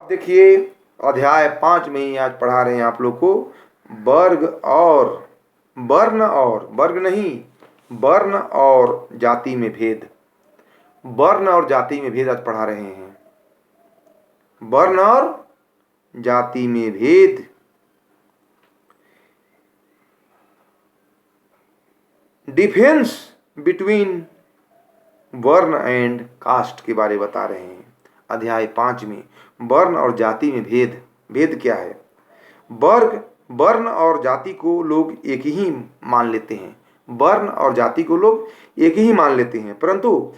देखिए, अध्याय 5 में ही आज पढ़ा रहे हैं आप लोग को वर्ग और वर्ग नहीं, वर्ण और जाति में भेद। वर्ण और जाति में भेद आज पढ़ा रहे हैं। वर्ण और जाति में भेद। डिफरेंस बिटवीन वर्ण एंड कास्ट के बारे बता रहे हैं। अध्याय 5 में वर्ण और जाति में भेद। भेद क्या है? वर्ण और जाति को लोग एक ही मान लेते हैं। वर्ण और जाति को लोग एक ही मान लेते हैं, परंतु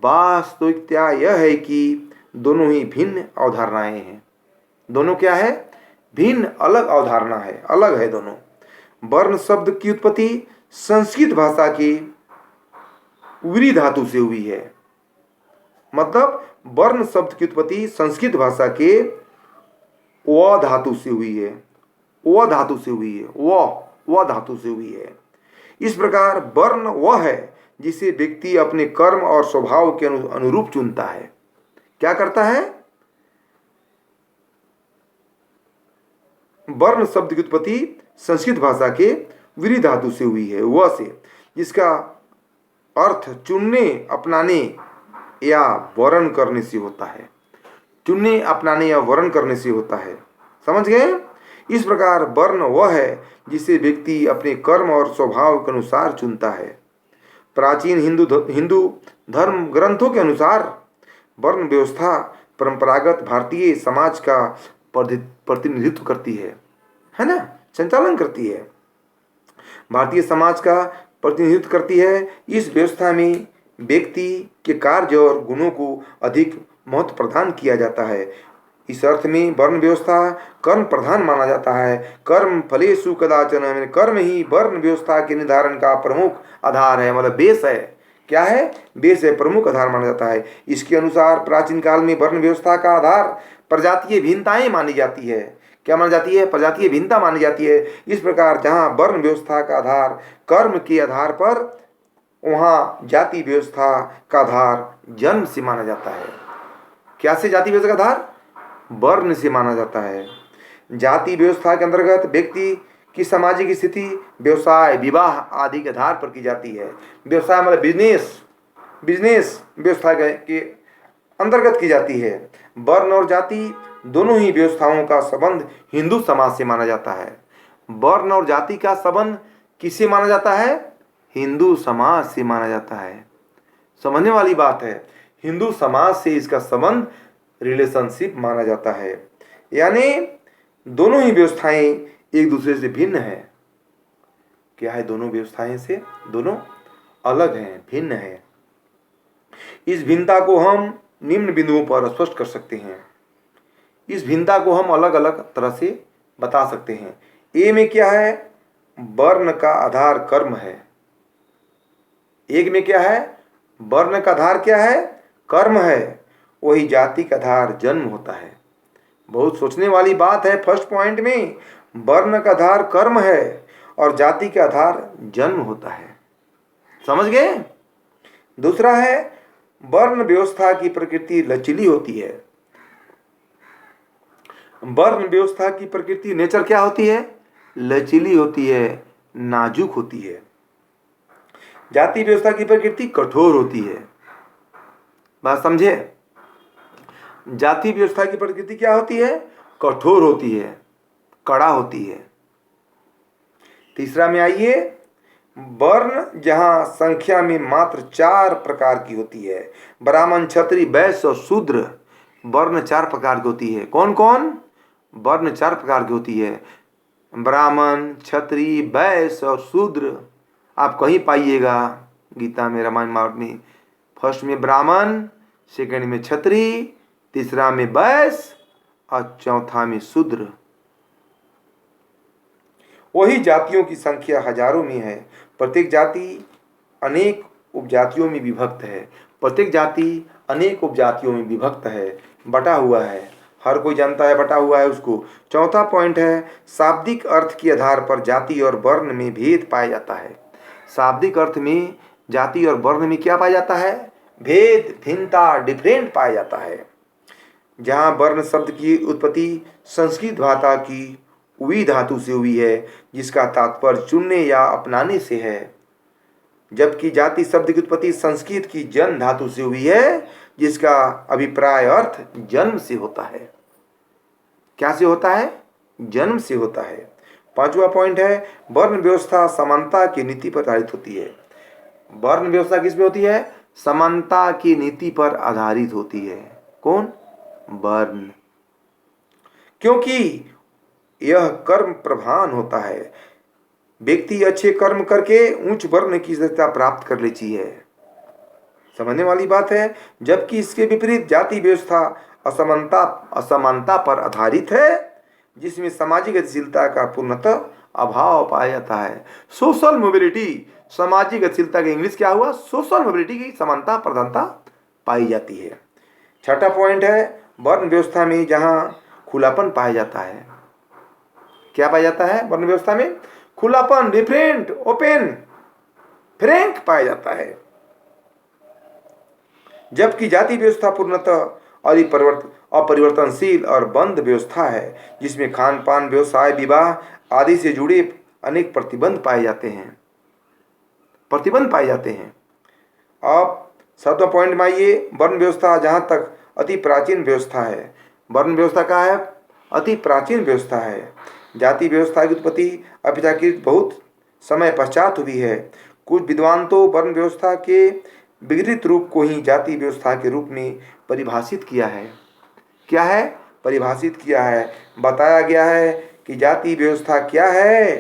वास्तविकता यह है कि दोनों ही भिन्न अवधारणाएं हैं। दोनों क्या है? भिन्न, अलग अवधारणा है, अलग है दोनों। वर्ण शब्द की उत्पत्ति संस्कृत भाषा की व्री धातु से हुई है। मतलब वर्ण शब्द की उत्पत्ति संस्कृत भाषा के व धातु से हुई है। व धातु से हुई है। व धातु से हुई है। इस प्रकार वर्ण वह है जिसे व्यक्ति अपने कर्म और स्वभाव के अनुरूप चुनता है। क्या करता है? वर्ण शब्द की उत्पत्ति संस्कृत भाषा के व्री धातु से हुई है, व से, जिसका अर्थ चुनने, अपनाने या वर्ण करने से होता है। चुनने, अपनाने या वर्ण करने से होता है। समझ गए? इस प्रकार वर्ण वह है जिसे व्यक्ति अपने कर्म और स्वभाव के अनुसार चुनता है। प्राचीन हिंदू धर्म ग्रंथों के अनुसार वर्ण व्यवस्था परंपरागत भारतीय समाज का प्रतिनिधित्व करती है ना, संचालन करती है। भारतीय समाज का प्रतिनिधित्व करती है। इस व्यवस्था में व्यक्ति के कार्य और गुणों को अधिक महत्व प्रदान किया जाता है। इस अर्थ में वर्ण व्यवस्था कर्म प्रधान माना जाता है। कर्म फलेषु कदाचन, कर्म ही वर्ण व्यवस्था के निर्धारण का प्रमुख आधार है, मतलब बेस है। क्या है? बेस है, प्रमुख आधार माना जाता है। इसके अनुसार प्राचीन काल में वर्ण व्यवस्था का आधार प्रजातीय भिन्नताएं मानी जाती है। क्या मानी जाती है? प्रजातीय भिन्नता मानी जाती है। इस प्रकार जहाँ वर्ण व्यवस्था का आधार कर्म के आधार पर, वहाँ जाति व्यवस्था का आधार जन्म से माना जाता है। क्या से जाति व्यवस्था का आधार? वर्ण से माना जाता है। जाति व्यवस्था के अंतर्गत व्यक्ति की सामाजिक स्थिति व्यवसाय, विवाह आदि के आधार पर की जाती है। व्यवसाय मतलब बिजनेस व्यवस्था के अंतर्गत की जाती है। वर्ण और जाति दोनों ही व्यवस्थाओं का संबंध हिंदू समाज से माना जाता है। वर्ण और जाति का संबंध किससे माना जाता है? हिंदू समाज से माना जाता है। समझने वाली बात है। हिंदू समाज से इसका संबंध, रिलेशनशिप माना जाता है। यानी दोनों ही व्यवस्थाएं एक दूसरे से भिन्न है। क्या है? दोनों व्यवस्थाएं से दोनों अलग हैं, भिन्न है। इस भिन्नता को हम निम्न बिंदुओं पर स्पष्ट कर सकते हैं। इस भिन्नता को हम अलग अलग तरह से बता सकते हैं। ए में क्या है? वर्ण का आधार कर्म है। एक में क्या है? वर्ण का आधार क्या है? कर्म है। वही जाति का आधार जन्म होता है। बहुत सोचने वाली बात है। फर्स्ट पॉइंट में वर्ण का आधार कर्म है और जाति का आधार जन्म होता है। समझ गए? दूसरा है, वर्ण व्यवस्था की प्रकृति लचीली होती है। वर्ण व्यवस्था की प्रकृति, नेचर क्या होती है? लचीली होती है, नाजुक होती है। जाति व्यवस्था की प्रकृति कठोर होती है। बात समझे? जाति व्यवस्था की प्रकृति क्या होती है? कठोर होती है, कड़ा होती है। तीसरा में आइए, वर्ण जहां संख्या में मात्र 4 प्रकार की होती है। ब्राह्मण, क्षत्रिय, वैश्य और शूद्र। वर्ण 4 प्रकार की होती है। कौन कौन? वर्ण 4 प्रकार की होती है। ब्राह्मण, क्षत्रिय, वैश्य और शूद्र। आप कहीं पाइएगा गीता में, रामायण मार्ग में। फर्स्ट में ब्राह्मण, सेकंड में क्षत्रिय, तीसरा में वैश्य और चौथा में शूद्र। वही जातियों की संख्या हजारों में है। प्रत्येक जाति अनेक उपजातियों में विभक्त है। प्रत्येक जाति अनेक उपजातियों में विभक्त है, बटा हुआ है। हर कोई जानता है बटा हुआ है उसको। चौथा पॉइंट है, शाब्दिक अर्थ के आधार पर जाति और वर्ण में भेद पाया जाता है। शाब्दिक अर्थ में जाति और वर्ण में क्या पाया जाता है? भेद, भिन्नता, डिफरेंट पाया जाता है। जहाँ वर्ण शब्द की उत्पत्ति संस्कृत भाषा की वी धातु से हुई है, जिसका तात्पर्य चुनने या अपनाने से है, जबकि जाति शब्द की उत्पत्ति संस्कृत की जन धातु से हुई है, जिसका अभिप्राय अर्थ जन्म से होता है। क्या से होता है? जन्म से होता है। 5वां पॉइंट है, वर्ण व्यवस्था समानता की नीति पर आधारित होती है। वर्ण व्यवस्था किस में होती है? समानता की नीति पर आधारित होती है। कौन? वर्ण। क्योंकि यह कर्म प्रधान होता है। व्यक्ति अच्छे कर्म करके उच्च वर्ण की सत्ता प्राप्त कर लेती है। समझने वाली बात है। जबकि इसके विपरीत जाति व्यवस्था असमानता पर आधारित है, जिसमें सामाजिक गतिशीलता का पूर्णतः अभाव पाया जाता है। सोशल मोबिलिटी, सामाजिक गतिशीलता का इंग्लिश क्या हुआ? सोशल मोबिलिटी की समानता प्रधानता पाई जाती है। 6वां पॉइंट है, वर्ण व्यवस्था में जहाँ खुलापन पाया जाता है। क्या पाया जाता है वर्ण व्यवस्था में? खुलापन, डिफरेंट, ओपन, फ्रैंक पाया जाता है। जबकि जाति व्यवस्था पूर्णतः अपरिवर्तनशील और बंद व्यवस्था है, जिसमें खान पान, व्यवसाय, विवाह आदि से जुड़े अनेक प्रतिबंध पाए जाते हैं। अब 7वां पॉइंट में आइए, वर्ण व्यवस्था जहाँ तक अति प्राचीन व्यवस्था है। वर्ण व्यवस्था का है? अति प्राचीन व्यवस्था है। जाति व्यवस्था की उत्पत्ति अपेक्षाकृत बहुत समय पश्चात हुई है। कुछ विद्वान तो वर्ण व्यवस्था के विकृत रूप को ही जाति व्यवस्था के रूप में परिभाषित किया है। क्या है? परिभाषित किया है। बताया गया है कि जाति व्यवस्था क्या है।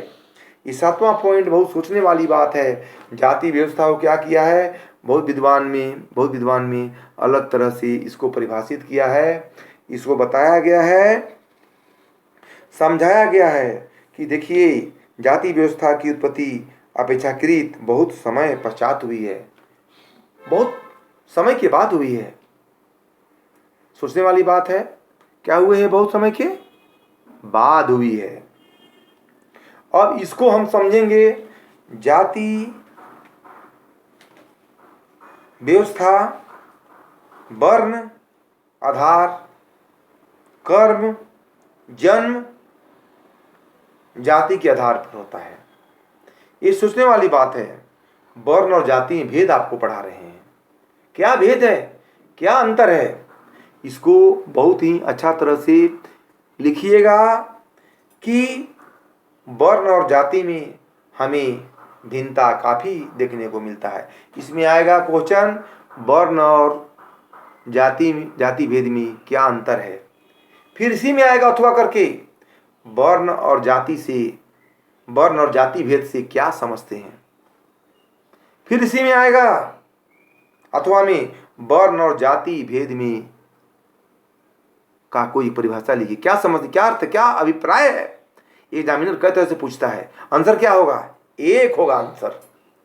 ये 7वां पॉइंट बहुत सोचने वाली बात है। जाति व्यवस्था को क्या किया है? बहुत विद्वान में अलग तरह से इसको परिभाषित किया है। इसको बताया गया है, समझाया गया है कि देखिए, जाति व्यवस्था की उत्पत्ति अपेक्षाकृत बहुत समय पश्चात हुई है, बहुत समय के बाद हुई है। सोचने वाली बात है। क्या हुए है? बहुत समय के बाद हुई है। अब इसको हम समझेंगे, जाति व्यवस्था वर्ण, आधार, कर्म, जन्म, जाति के आधार पर होता है। ये सोचने वाली बात है। वर्ण और जाति में भेद आपको पढ़ा रहे हैं। क्या भेद है? क्या अंतर है? इसको बहुत ही अच्छा तरह से लिखिएगा कि वर्ण और जाति में हमें भिन्नता काफ़ी देखने को मिलता है। इसमें आएगा क्वेश्चन, वर्ण और जाति भेद में क्या अंतर है। फिर इसी में आएगा अथवा करके, वर्ण और जाति भेद से क्या समझते हैं। फिर इसी में आएगा अथवा में, वर्ण और जाति भेद में का कोई परिभाषा लिखिए। क्या समझते, क्या अर्थ, क्या अभिप्राय है। एग्जामिनर कई तरह से पूछता है। आंसर क्या होगा? एक होगा आंसर।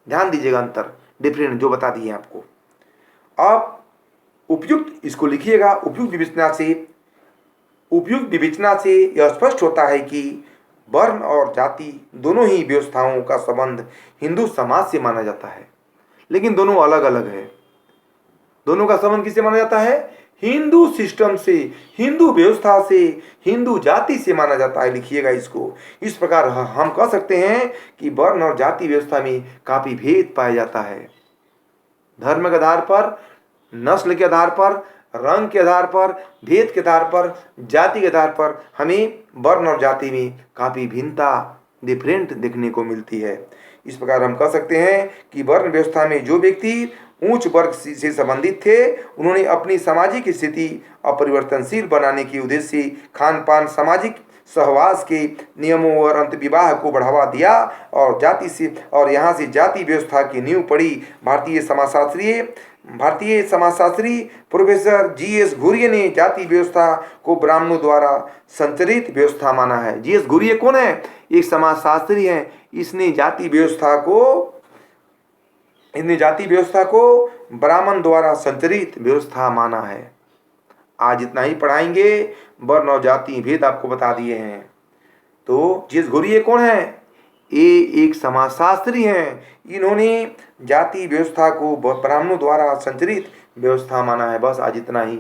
ध्यान दीजिएगा, अंतर डिफरेंट जो बता दिए आपको। आप उपयुक्त इसको लिखिएगा। उपयुक्त विवेचना से यह स्पष्ट होता है कि वर्ण और जाति दोनों ही व्यवस्थाओं का संबंध हिंदू समाज से माना जाता है, लेकिन दोनों अलग अलग है। दोनों का संबंध किससे माना जाता है? हिंदू सिस्टम से, हिंदू व्यवस्था से, हिंदू जाति से माना जाता है। लिखिएगा इसको। इस प्रकार हम कह सकते हैं कि वर्ण और जाति व्यवस्था में काफी भेद पाया जाता है। धर्म के आधार पर, नस्ल के आधार पर, रंग के आधार पर, भेद के आधार पर, जाति के आधार पर हमें वर्ण और जाति में काफी भिन्नता, डिफरेंट देखने को मिलती है। इस प्रकार हम कह सकते हैं कि वर्ण व्यवस्था में जो व्यक्ति उच्च वर्ग से संबंधित थे, उन्होंने अपनी सामाजिक स्थिति अपरिवर्तनशील बनाने के उद्देश्य से खान पान, सामाजिक सहवास के नियमों और अंत विवाह को बढ़ावा दिया और यहाँ से जाति व्यवस्था की नींव पड़ी। भारतीय समाजशास्त्री प्रोफेसर जी.एस. घुरिये ने जाति व्यवस्था को ब्राह्मणों द्वारा संचरित व्यवस्था माना है। जी.एस. घुरिये कौन है? एक समाजशास्त्री हैं। इसने जाति व्यवस्था को ब्राह्मण द्वारा संचरित व्यवस्था माना है। आज इतना ही पढ़ाएंगे। वर्ण और जाति भेद आपको बता दिए हैं। तो जी.एस. घुरिये कौन है? ये एक समाजशास्त्री हैं। इन्होंने जाति व्यवस्था को ब्राह्मणों द्वारा संचरित व्यवस्था माना है। बस आज इतना ही।